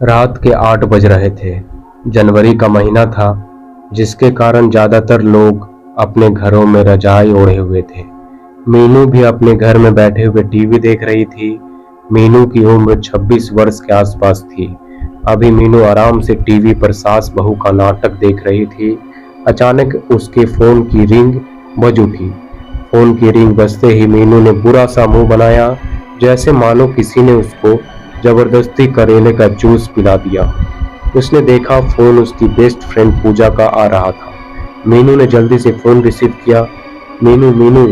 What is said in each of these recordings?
रात के 8 बज रहे थे। जनवरी का महीना था, जिसके कारण ज्यादातर लोग अपने घरों में रजाई ओढ़े हुए थे। मीनू भी अपने घर में बैठे हुए टीवी देख रही थी। मीनू की उम्र 26 वर्ष के आसपास थी। अभी मीनू आराम से टीवी पर सास बहू का नाटक देख रही थी। अचानक उसके फोन की रिंग बज उठी। फोन की रिंग बजते ही मीनू ने बुरा सा मुंह बनाया, जैसे मानो किसी ने उसको जबरदस्ती करेले का जूस पिला दिया। उसने देखा फोन उसकी बेस्ट फ्रेंड पूजा का आ रहा था। मीनू ने जल्दी से फोन रिसीव किया। मीनू मीनू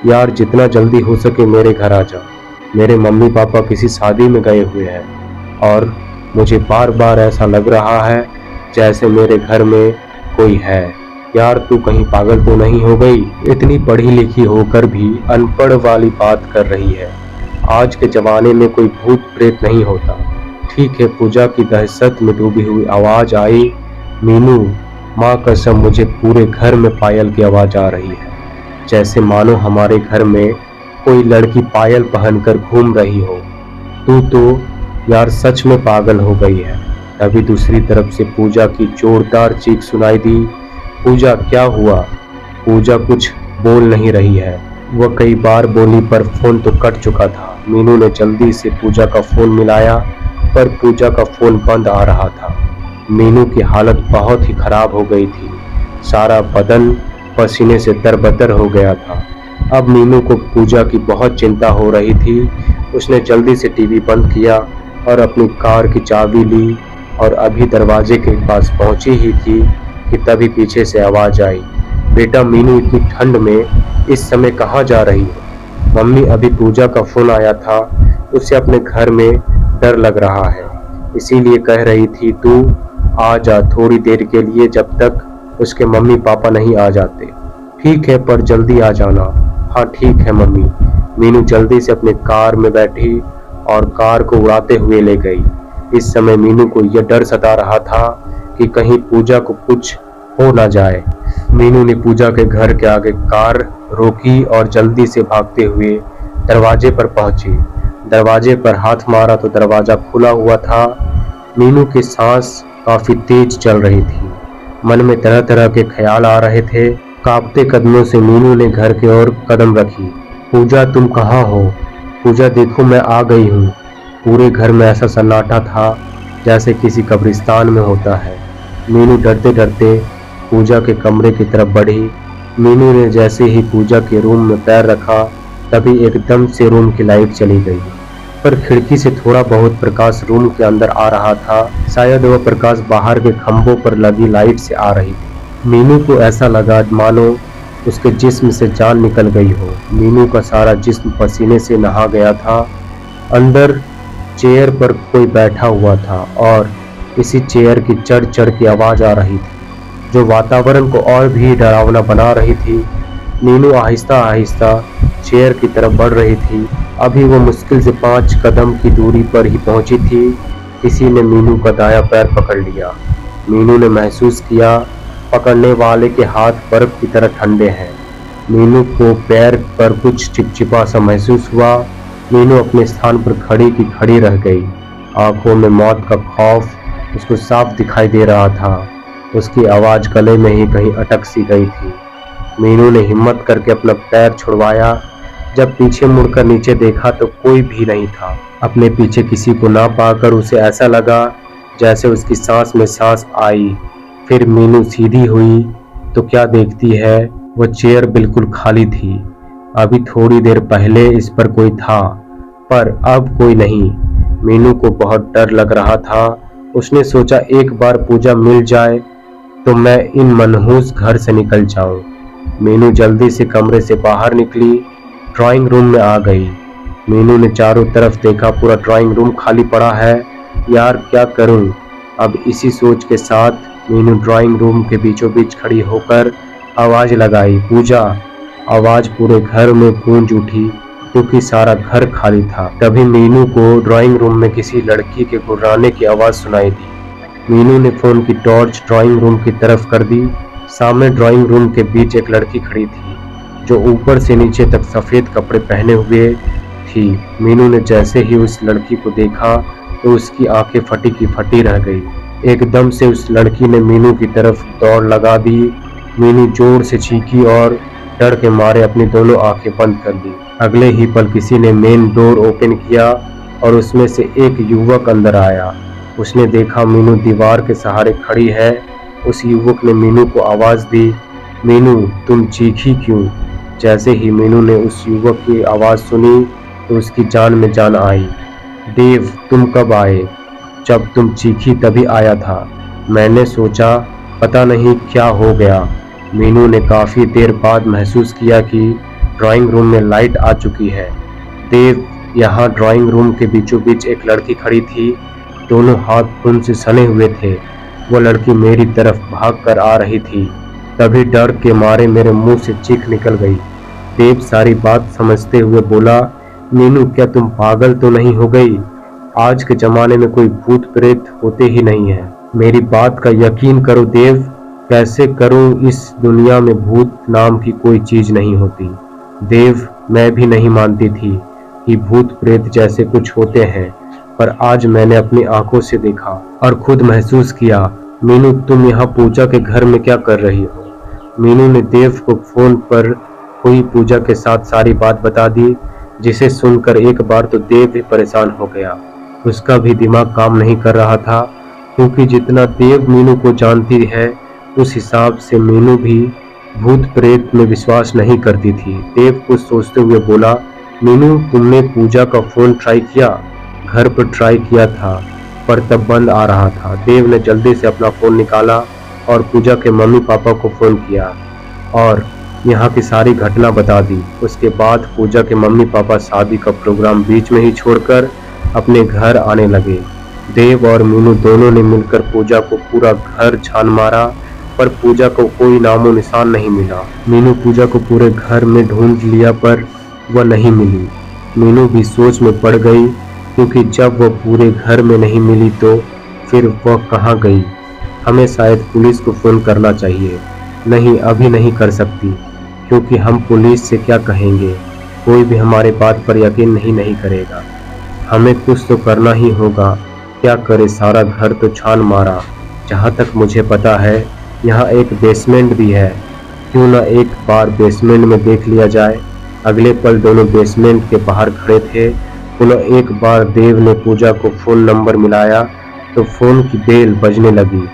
यार, जितना जल्दी हो सके मेरे घर आ जा। मेरे मम्मी पापा किसी शादी में गए हुए हैं और मुझे बार बार ऐसा लग रहा है जैसे मेरे घर में कोई है। यार तू कहीं पागल तो नहीं हो गई? इतनी पढ़ी लिखी होकर भी अनपढ़ वाली बात कर रही है। आज के जमाने में कोई भूत प्रेत नहीं होता। ठीक है। पूजा की दहशत में डूबी हुई आवाज आई, मीनू माँ कसम मुझे पूरे घर में पायल की आवाज आ रही है, जैसे मानो हमारे घर में कोई लड़की पायल पहनकर घूम रही हो। तू तो यार सच में पागल हो गई है। तभी दूसरी तरफ से पूजा की जोरदार चीख सुनाई दी। पूजा क्या हुआ? पूजा कुछ बोल नहीं रही है। वह कई बार बोली पर फोन तो कट चुका था। मीनू ने जल्दी से पूजा का फोन मिलाया, पर पूजा का फोन बंद आ रहा था। मीनू की हालत बहुत ही खराब हो गई थी। सारा बदन पसीने से तरबतर हो गया था। अब मीनू को पूजा की बहुत चिंता हो रही थी। उसने जल्दी से टीवी बंद किया और अपनी कार की चाबी ली और अभी दरवाजे के पास पहुंची ही थी कि तभी पीछे से आवाज आई, बेटा मीनू इतनी ठंड में इस समय कहाँ जा रही हो? मम्मी, अभी पूजा का फोन आया था, उसे अपने घर में डर लग रहा है, इसीलिए कह रही थी तू आ जा थोड़ी देर के लिए, जब तक उसके मम्मी पापा नहीं आ जाते। ठीक है, पर जल्दी आ जाना। हाँ ठीक है मम्मी। मीनू जल्दी से अपने कार में बैठी और कार को उड़ाते हुए ले गई। इस समय मीनू को यह डर सता रहा था कि कहीं पूजा को कुछ हो ना जाए। मीनू ने पूजा के घर के आगे कार रोकी और जल्दी से भागते हुए दरवाजे पर पहुंची। दरवाजे पर हाथ मारा तो दरवाजा खुला हुआ था। मीनू की सांस काफी तेज चल रही थी। मन में तरह तरह के ख्याल आ रहे थे। कांपते कदमों से मीनू ने घर की ओर कदम रखी। पूजा तुम कहाँ हो? पूजा देखो मैं आ गई हूँ। पूरे घर में ऐसा सन्नाटा था जैसे किसी कब्रिस्तान में होता है। मीनू डरते डरते पूजा के कमरे की तरफ बढ़ी। मीनू ने जैसे ही पूजा के रूम में पैर रखा, तभी एकदम से रूम की लाइट चली गई, पर खिड़की से थोड़ा बहुत प्रकाश रूम के अंदर आ रहा था। शायद वह प्रकाश बाहर के खंभों पर लगी लाइट से आ रही थी। मीनू को ऐसा लगा मानो उसके जिस्म से जान निकल गई हो। मीनू का सारा जिस्म पसीने से नहा गया था। अंदर चेयर पर कोई बैठा हुआ था और इसी चेयर की चढ़ चढ़ की आवाज आ रही थी, जो वातावरण को और भी डरावना बना रही थी। मीनू आहिस्ता आहिस्ता चेयर की तरफ बढ़ रही थी। अभी वो मुश्किल से 5 कदम की दूरी पर ही पहुंची थी। किसी ने मीनू का दायां पैर पकड़ लिया। मीनू ने महसूस किया पकड़ने वाले के हाथ बर्फ की तरह ठंडे हैं। मीनू को पैर पर कुछ चिपचिपा सा महसूस हुआ। मीनू अपने स्थान पर खड़ी की खड़ी रह गई। आंखों में मौत का खौफ उसको साफ दिखाई दे रहा था। उसकी आवाज गले में ही कहीं अटक सी गई थी। मीनू ने हिम्मत करके अपना पैर छुड़वाया। जब पीछे मुड़कर नीचे देखा तो कोई भी नहीं था। अपने पीछे किसी को ना पाकर उसे ऐसा लगा जैसे उसकी सांस में सांस आई। फिर मीनू सीधी हुई तो क्या देखती है, वो चेयर बिल्कुल खाली थी। अभी थोड़ी देर पहले इस पर कोई था, पर अब कोई नहीं। मीनू को बहुत डर लग रहा था। उसने सोचा एक बार पूजा मिल जाए तो मैं इन मनहूस घर से निकल जाऊं। मीनू जल्दी से कमरे से बाहर निकली, ड्राइंग रूम में आ गई। मीनू ने चारों तरफ देखा, पूरा ड्राइंग रूम खाली पड़ा है। यार क्या करूं? अब इसी सोच के साथ मीनू ड्राइंग रूम के बीचों बीच खड़ी होकर आवाज लगाई, पूजा। आवाज पूरे घर में गूंज उठी क्योंकि सारा घर खाली था। तभी मीनू को ड्राइंग रूम में किसी लड़की के गुर्राने की आवाज सुनाई दी। मीनू ने फोन की टॉर्च ड्राइंग रूम की तरफ कर दी। सामने ड्राइंग रूम के बीच एक लड़की खड़ी थी, जो ऊपर से नीचे तक सफेद कपड़े पहने हुए थी। मीनू ने जैसे ही उस लड़की को देखा तो उसकी आंखें फटी की फटी रह गई। एकदम से उस लड़की ने मीनू की तरफ दौड़ लगा दी। मीनू जोर से चीखी और डर के मारे अपनी दोनों आंखें बंद कर दी। अगले ही पल किसी ने मेन डोर ओपन किया और उसमें से एक युवक अंदर आया। उसने देखा मीनू दीवार के सहारे खड़ी है। उस युवक ने मीनू को आवाज दी, मीनू तुम चीखी क्यों? जैसे ही मीनू ने उस युवक की आवाज सुनी तो उसकी जान में जान आई। देव तुम कब आए? जब तुम चीखी तभी आया था। मैंने सोचा पता नहीं क्या हो गया। मीनू ने काफी देर बाद महसूस किया कि ड्राइंग रूम में लाइट आ चुकी है। देव यहाँ ड्राइंग रूम के बीचों बीच एक लड़की खड़ी थी। दोनों हाथ खून से सने हुए थे। वो लड़की मेरी तरफ भाग कर आ रही थी। तभी डर के मारे मेरे मुंह से चीख निकल गई। देव सारी बात समझते हुए बोला, मीनू क्या तुम पागल तो नहीं हो गई? आज के जमाने में कोई भूत प्रेत होते ही नहीं है। मेरी बात का यकीन करो देव। कैसे करूं? इस दुनिया में भूत नाम की कोई चीज नहीं होती। देव मैं भी नहीं मानती थी कि भूत प्रेत जैसे कुछ होते हैं, पर आज मैंने अपनी आंखों से देखा और खुद महसूस किया। मीनू तुम यहाँ पूजा के घर में क्या कर रही हो? मीनू ने देव को फोन पर हुई पूजा के साथ सारी बात बता दी, जिसे सुनकर एक बार तो देव भी परेशान हो गया। उसका भी दिमाग काम नहीं कर रहा था, क्योंकि जितना देव मीनू को जानती है उस हिसाब से मीनू भी भूत प्रेत में विश्वास नहीं करती थी। देव कुछ सोचते हुए बोला, मीनू तुमने पूजा का फोन ट्राई किया? घर पर ट्राई किया था पर तब बंद आ रहा था। देव ने जल्दी से अपना फोन निकाला और पूजा के मम्मी पापा को फोन किया और यहाँ की सारी घटना बता दी। उसके बाद पूजा के मम्मी पापा शादी का प्रोग्राम बीच में ही छोड़कर अपने घर आने लगे। देव और मीनू दोनों ने मिलकर पूजा को पूरा घर छान मारा, पर पूजा को कोई नामो निशान नहीं मिला। मीनू पूजा को पूरे घर में ढूंढ लिया पर वह नहीं मिली। मीनू भी सोच में पड़ गई, क्योंकि जब वह पूरे घर में नहीं मिली तो फिर वह कहाँ गई? हमें शायद पुलिस को फोन करना चाहिए। नहीं अभी नहीं कर सकती, क्योंकि हम पुलिस से क्या कहेंगे? कोई भी हमारे बात पर यकीन नहीं करेगा। हमें कुछ तो करना ही होगा। क्या करे, सारा घर तो छान मारा। जहाँ तक मुझे पता है यहाँ एक बेसमेंट भी है। क्यों ना एक बार बेसमेंट में देख लिया जाए। अगले पल दोनों बेसमेंट के बाहर खड़े थे। पुनः एक बार देव ने पूजा को फोन नंबर मिलाया तो फोन की बेल बजने लगी।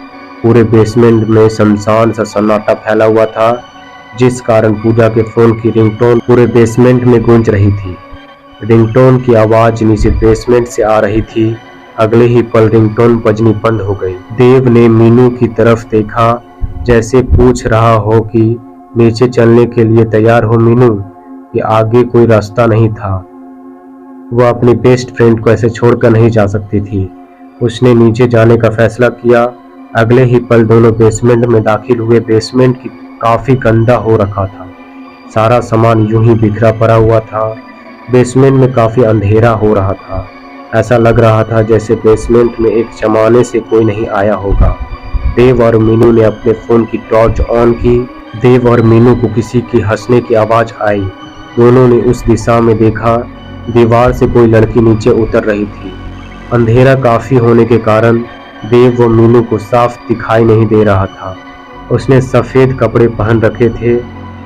पूरे बेसमेंट में शमशान सा सन्नाटा फैला हुआ था, जिस कारण पूजा के फोन की रिंगटोन पूरे बेसमेंट में गूंज रही थी। रिंगटोन की आवाज नीचे बेसमेंट से आ रही थी। अगले ही पल रिंगटोन बजनी बंद हो गई। देव ने मीनू की तरफ देखा, जैसे पूछ रहा हो कि नीचे चलने के लिए तैयार हो मीनू? कि आगे कोई रास्ता नहीं था। वह अपनी बेस्ट फ्रेंड को ऐसे छोड़कर नहीं जा सकती थी। उसने नीचे जाने का फैसला किया। अगले ही पल दोनों बेसमेंट में दाखिल हुए। बेसमेंट की काफी गंदा हो रखा था। सारा सामान यूं ही बिखरा पड़ा हुआ था। बेसमेंट में काफी अंधेरा हो रहा था। ऐसा लग रहा था जैसे बेसमेंट में एक जमाने से कोई नहीं आया होगा। देव और मीनू ने अपने फोन की टॉर्च ऑन की। देव और मीनू को किसी की हंसने की आवाज आई। दोनों ने उस दिशा में देखा। दीवार से कोई लड़की नीचे उतर रही थी। अंधेरा काफी होने के कारण देव व मीनू को साफ दिखाई नहीं दे रहा था। उसने सफेद कपड़े पहन रखे थे।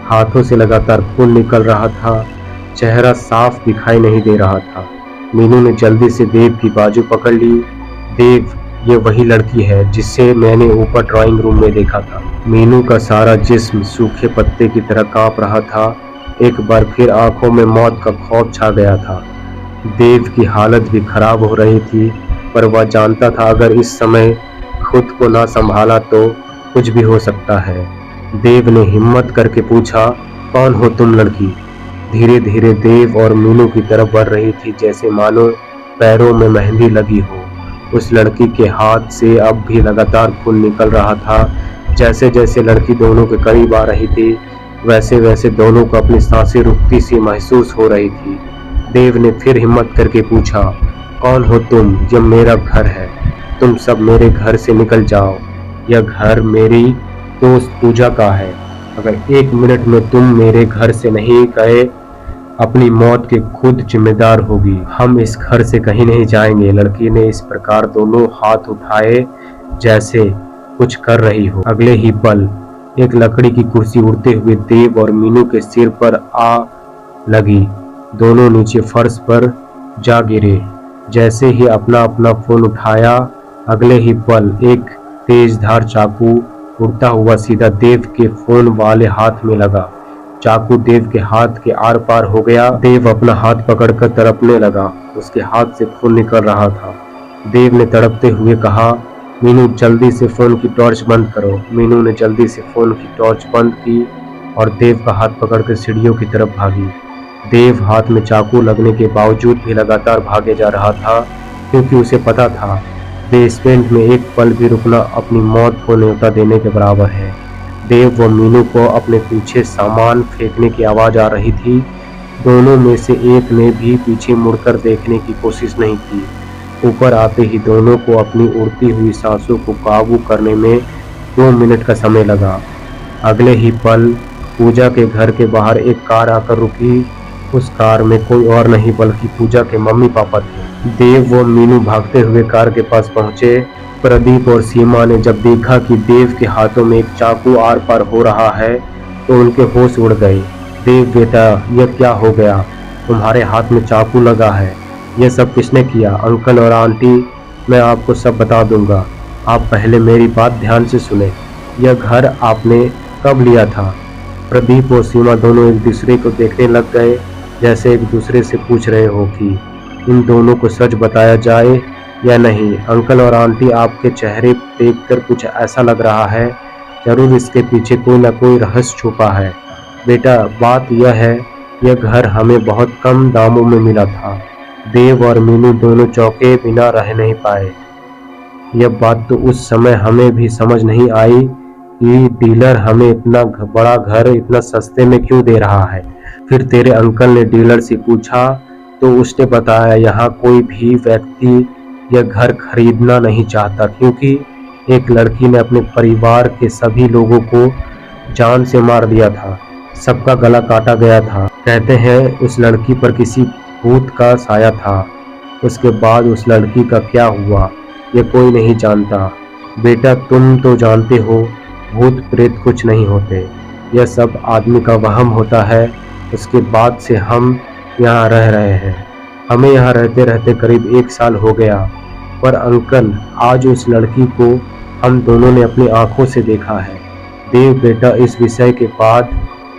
हाथों से लगातार खून निकल रहा था। चेहरा साफ दिखाई नहीं दे रहा था। मीनू ने जल्दी से देव की बाजू पकड़ ली। देव, ये वही लड़की है जिससे मैंने ऊपर ड्राइंग रूम में देखा था। मीनू का सारा जिस्म सूखे पत्ते की तरह कांप रहा था। एक बार फिर आंखों में मौत का खौफ छा गया था। देव की हालत भी खराब हो रही थी, पर वह जानता था अगर इस समय खुद को ना संभाला तो कुछ भी हो सकता है। देव ने हिम्मत करके पूछा, कौन हो तुम लड़की? धीरे धीरे देव और मीनू की तरफ बढ़ रही थी, जैसे मानो पैरों में मेहंदी लगी हो। उस लड़की के हाथ से अब भी लगातार खून निकल रहा था। जैसे जैसे लड़की दोनों के करीब आ रही थी, वैसे वैसे दोनों को अपनी सांसें रुकती सी महसूस हो रही थी। देव ने फिर हिम्मत करके पूछा, कौन हो तुम? यह मेरा घर है। तुम सब मेरे घर से निकल जाओ। यह घर मेरी दोस्त पूजा का है। अगर एक मिनट में तुम मेरे घर से नहीं गए अपनी मौत के खुद जिम्मेदार होगी। हम इस घर से कहीं नहीं जाएंगे। लड़की ने इस प्रकार दोनों हाथ उठाए जैसे कुछ कर रही हो। अगले ही पल एक लकड़ी की कुर्सी उड़ते हुए देव और मीनू के सिर पर आ लगी। दोनों नीचे फर्श पर जा गिरे। जैसे ही अपना अपना फोन उठाया, अगले ही पल एक तेजधार चाकू उड़ता हुआ सीधा देव के फोन वाले हाथ में लगा। चाकू देव के हाथ के आर पार हो गया। देव अपना हाथ पकड़कर तड़पने लगा। उसके हाथ से खून निकल रहा था। देव ने तड़पते हुए कहा, मीनू जल्दी से फोन की टॉर्च बंद करो। मीनू ने जल्दी से फोन की टॉर्च बंद की और देव का हाथ पकड़कर सीढ़ियों की तरफ भागी। देव हाथ में चाकू लगने के बावजूद भी लगातार भागे जा रहा था, क्योंकि उसे पता था बेसमेंट में एक पल भी रुकना अपनी मौत को न्योता देने के बराबर है। देव व मीनू को अपने पीछे सामान फेंकने की आवाज आ रही थी। दोनों में से एक ने भी पीछे मुड़कर देखने की कोशिश नहीं की। ऊपर आते ही दोनों को अपनी उड़ती हुई सांसों को काबू करने में 2 मिनट का समय लगा। अगले ही पल पूजा के घर के बाहर एक कार आकर रुकी। उस कार में कोई और नहीं बल्कि पूजा के मम्मी पापा थे। देव व मीनू भागते हुए कार के पास पहुंचे। प्रदीप और सीमा ने जब देखा कि देव के हाथों में एक चाकू आर पार हो रहा है तो उनके होश उड़ गए। देव बेटा, यह क्या हो गया? तुम्हारे हाथ में चाकू लगा है। यह सब किसने किया? अंकल और आंटी, मैं आपको सब बता दूंगा। आप पहले मेरी बात ध्यान से सुने। यह घर आपने कब लिया था? प्रदीप और सीमा दोनों एक दूसरे को देखने लग गए, जैसे एक दूसरे से पूछ रहे हो कि इन दोनों को सच बताया जाए या नहीं। अंकल और आंटी, आपके चेहरे देखकर कुछ ऐसा लग रहा है, जरूर इसके पीछे कोई ना कोई रहस्य छुपा है। बेटा, बात यह है, यह घर हमें बहुत कम दामों में मिला था। देव और मीनू दोनों चौंके बिना रह नहीं पाए। यह बात तो उस समय हमें भी समझ नहीं आई कि डीलर हमें इतना बड़ा घर इतना सस्ते में क्यों दे रहा है। फिर तेरे अंकल ने डीलर से पूछा तो उसने बताया यहाँ कोई भी व्यक्ति यह घर खरीदना नहीं चाहता, क्योंकि एक लड़की ने अपने परिवार के सभी लोगों को जान से मार दिया था। सबका गला काटा गया था। कहते हैं उस लड़की पर किसी भूत का साया था। उसके बाद उस लड़की का क्या हुआ ये कोई नहीं जानता। बेटा, तुम तो जानते हो भूत प्रेत कुछ नहीं होते, यह सब आदमी का वहम होता है। उसके बाद से हम यहाँ रह रहे हैं। हमें यहाँ रहते रहते करीब 1 साल हो गया। पर अंकल, आज उस लड़की को हम दोनों ने अपनी आंखों से देखा है। देव बेटा, इस विषय के बाद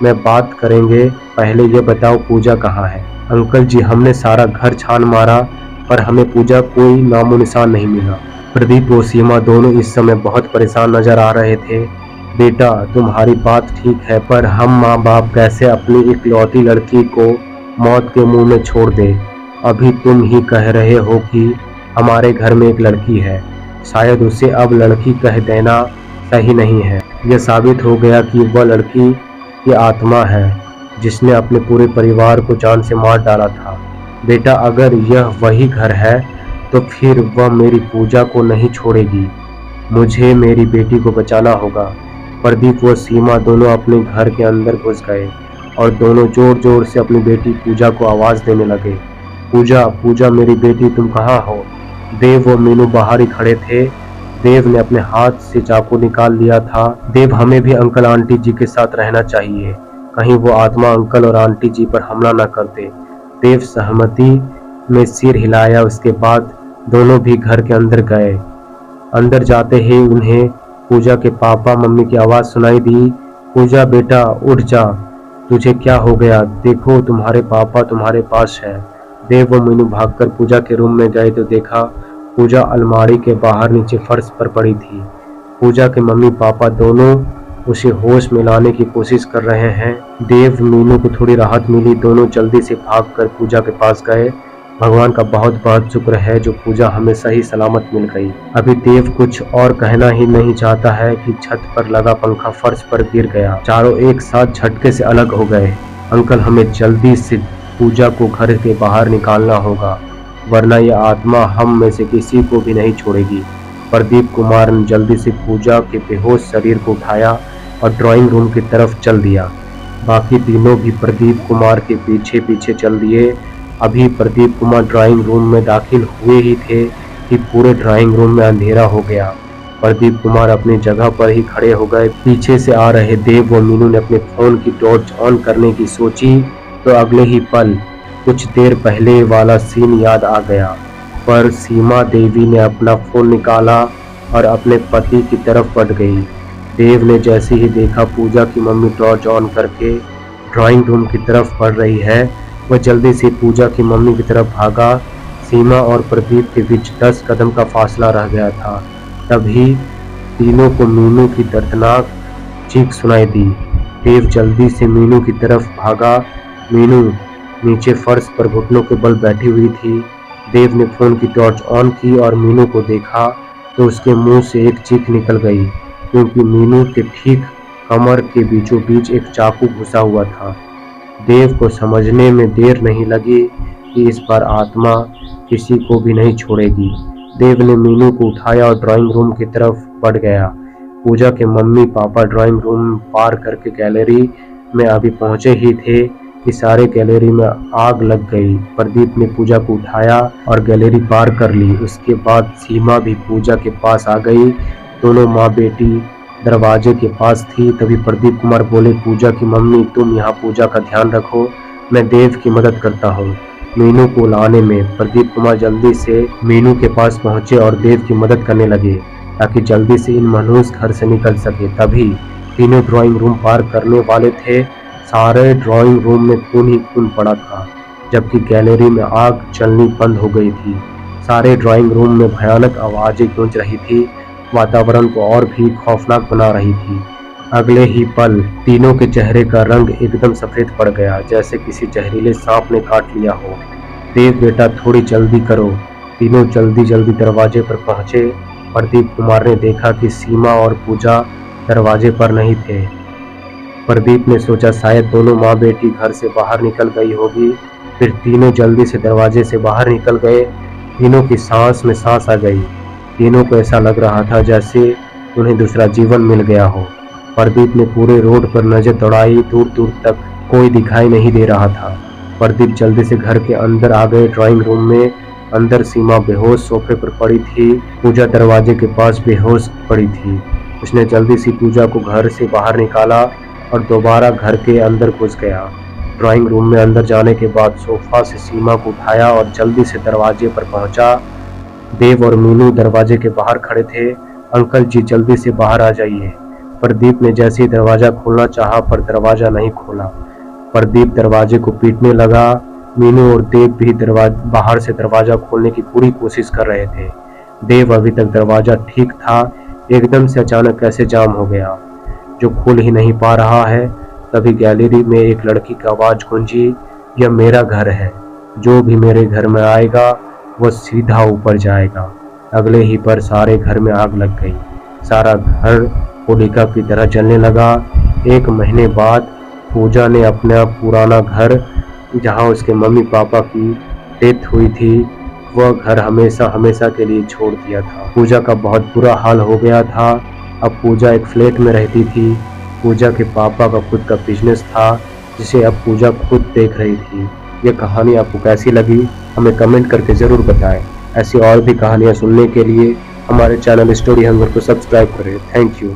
में बात करेंगे, पहले ये बताओ पूजा कहाँ है? अंकल जी, हमने सारा घर छान मारा पर हमें पूजा कोई नामो निशान नहीं मिला। प्रदीप और सीमा दोनों इस समय बहुत परेशान नजर आ रहे थे। बेटा, तुम्हारी बात ठीक है, पर हम माँ बाप कैसे अपनी इकलौती लड़की को मौत के मुंह में छोड़ दे? अभी तुम ही कह रहे हो कि हमारे घर में एक लड़की है। शायद उसे अब लड़की कह देना सही नहीं है। यह साबित हो गया कि वह लड़की की आत्मा है जिसने अपने पूरे परिवार को जान से मार डाला था। बेटा, अगर यह वही घर है तो फिर वह मेरी पूजा को नहीं छोड़ेगी। मुझे मेरी बेटी को बचाना होगा। प्रदीप व सीमा दोनों अपने घर के अंदर घुस गए और दोनों जोर जोर से अपनी बेटी पूजा को आवाज देने लगे। पूजा, पूजा मेरी बेटी, तुम कहाँ हो? देव व मीनू बाहर ही खड़े थे। देव ने अपने हाथ से चाकू निकाल लिया था। देव, हमें भी अंकल आंटी जी के साथ रहना चाहिए, कहीं वो आत्मा अंकल और आंटी जी पर हमला न कर दे। देव सहमति में सिर हिलाया। उसके बाद दोनों भी घर के अंदर गए। अंदर जाते ही उन्हें पूजा के पापा मम्मी की आवाज सुनाई दी। पूजा बेटा, उठ जा, तुझे क्या हो गया? देखो, तुम्हारे पापा तुम्हारे पास है। देव व मीनू भागकर पूजा के रूम में गए तो देखा पूजा अलमारी के बाहर नीचे फर्श पर पड़ी थी। पूजा के मम्मी पापा दोनों उसे होश में लाने की कोशिश कर रहे हैं। देव मीनू को थोड़ी राहत मिली। दोनों जल्दी से भागकर पूजा के पास गए। भगवान का बहुत बहुत शुक्र है जो पूजा हमें सही सलामत मिल गई। अभी देव कुछ और कहना ही नहीं चाहता है कि छत पर लगा पंखा फर्श पर गिर गया। चारों एक साथ झटके से अलग हो गए। अंकल, हमें जल्दी से पूजा को घर के बाहर निकालना होगा, वरना यह आत्मा हम में से किसी को भी नहीं छोड़ेगी। प्रदीप कुमार ने जल्दी से पूजा के बेहोश शरीर को उठाया और ड्राइंग रूम की तरफ चल दिया। बाकी तीनों भी प्रदीप कुमार के पीछे पीछे चल दिए। अभी प्रदीप कुमार ड्राइंग रूम में दाखिल हुए ही थे कि पूरे ड्राइंग रूम में अंधेरा हो गया। प्रदीप कुमार अपनी जगह पर ही खड़े हो गए। पीछे से आ रहे देव व मीनू ने अपने फोन की टॉर्च ऑन करने की सोची तो अगले ही पल कुछ देर पहले वाला सीन याद आ गया। पर सीमा देवी ने अपना फोन निकाला और अपने पति की तरफ बढ़ गई। देव ने जैसे ही देखा पूजा की मम्मी टॉर्च ऑन करके ड्राइंग रूम की तरफ बढ़ रही है, वह जल्दी से पूजा की मम्मी की तरफ भागा। सीमा और प्रदीप के बीच 10 कदम का फासला रह गया था। तभी तीनों को मीनू की दर्दनाक चीख सुनाई दी। देव जल्दी से मीनू की तरफ भागा। मीनू नीचे फर्श पर घुटनों के बल बैठी हुई थी। देव ने फोन की टॉर्च ऑन की और मीनू को देखा तो उसके मुंह से एक चीख निकल गई, क्योंकि मीनू के ठीक कमर के बीचों बीच एक चाकू घुसा हुआ था। देव को समझने में देर नहीं लगी कि इस बार आत्मा किसी को भी नहीं छोड़ेगी। देव ने मीनू को उठाया और ड्राइंग रूम की तरफ बढ़ गया। पूजा के मम्मी पापा ड्राइंग रूम पार करके गैलरी में अभी पहुंचे ही थे कि सारे गैलरी में आग लग गई। प्रदीप ने पूजा को उठाया और गैलरी पार कर ली। उसके बाद सीमा भी पूजा के पास आ गई। दोनों माँ बेटी दरवाजे के पास थी। तभी प्रदीप कुमार बोले, पूजा की मम्मी तुम यहाँ पूजा का ध्यान रखो, मैं देव की मदद करता हूँ मीनू को लाने में। प्रदीप कुमार जल्दी से मीनू के पास पहुंचे और देव की मदद करने लगे ताकि जल्दी से इन मनहूस घर से निकल सके। तभी तीनों ड्राइंग रूम पार करने वाले थे। सारे ड्राइंग रूम में खून ही खून पड़ा था, जबकि गैलरी में आग चलनी बंद हो गई थी। सारे ड्राइंग रूम में भयानक आवाजें गूंज रही थी, वातावरण को और भी खौफनाक बना रही थी। अगले ही पल तीनों के चेहरे का रंग एकदम सफेद पड़ गया, जैसे किसी जहरीले सांप ने काट लिया हो। देव बेटा थोड़ी जल्दी करो। तीनों जल्दी जल्दी दरवाजे पर पहुंचे। प्रदीप कुमार ने देखा कि सीमा और पूजा दरवाजे पर नहीं थे। प्रदीप ने सोचा शायद दोनों माँ बेटी घर से बाहर निकल गई होगी। फिर तीनों जल्दी से दरवाजे से बाहर निकल गए। तीनों की सांस में सांस आ गई। तीनों को ऐसा लग रहा था जैसे उन्हें दूसरा जीवन मिल गया हो। प्रदीप ने पूरे रोड पर नजर दौड़ाई, दूर दूर तक कोई दिखाई नहीं दे रहा था। प्रदीप जल्दी से घर के अंदर आ गए। ड्राइंग रूम में अंदर सीमा बेहोश सोफे पर पड़ी थी। पूजा दरवाजे के पास बेहोश पड़ी थी। उसने जल्दी से पूजा को घर से बाहर निकाला और दोबारा घर के अंदर घुस गया। ड्राइंग रूम में अंदर जाने के बाद सोफा से सीमा को उठाया और जल्दी से दरवाजे पर पहुंचा। देव और मीनू दरवाजे के बाहर खड़े थे। अंकल जी जल्दी से बाहर आ जाइए। प्रदीप ने जैसे ही दरवाजा खोलना चाहा पर दरवाजा नहीं खोला। प्रदीप दरवाजे को पीटने लगा। मीनू और देव भी बाहर से दरवाजा खोलने की पूरी कोशिश कर रहे थे। देव अभी तक दरवाजा ठीक था, एकदम से अचानक कैसे जाम हो गया जो खुल ही नहीं पा रहा है। तभी गैलरी में एक लड़की की आवाज गूंजी, यह मेरा घर है, जो भी मेरे घर में आएगा वो सीधा ऊपर जाएगा। अगले ही पर सारे घर में आग लग गई। सारा घर होलिका की तरह जलने लगा। 1 महीने बाद पूजा ने अपना पुराना घर, जहां उसके मम्मी पापा की डेथ हुई थी, वह घर हमेशा हमेशा के लिए छोड़ दिया था। पूजा का बहुत बुरा हाल हो गया था। अब पूजा एक फ्लैट में रहती थी। पूजा के पापा का खुद का बिजनेस था, जिसे अब पूजा खुद देख रही थी। यह कहानी आपको कैसी लगी हमें कमेंट करके ज़रूर बताएं। ऐसी और भी कहानियाँ सुनने के लिए हमारे चैनल स्टोरी हंगर को सब्सक्राइब करें। Thank you.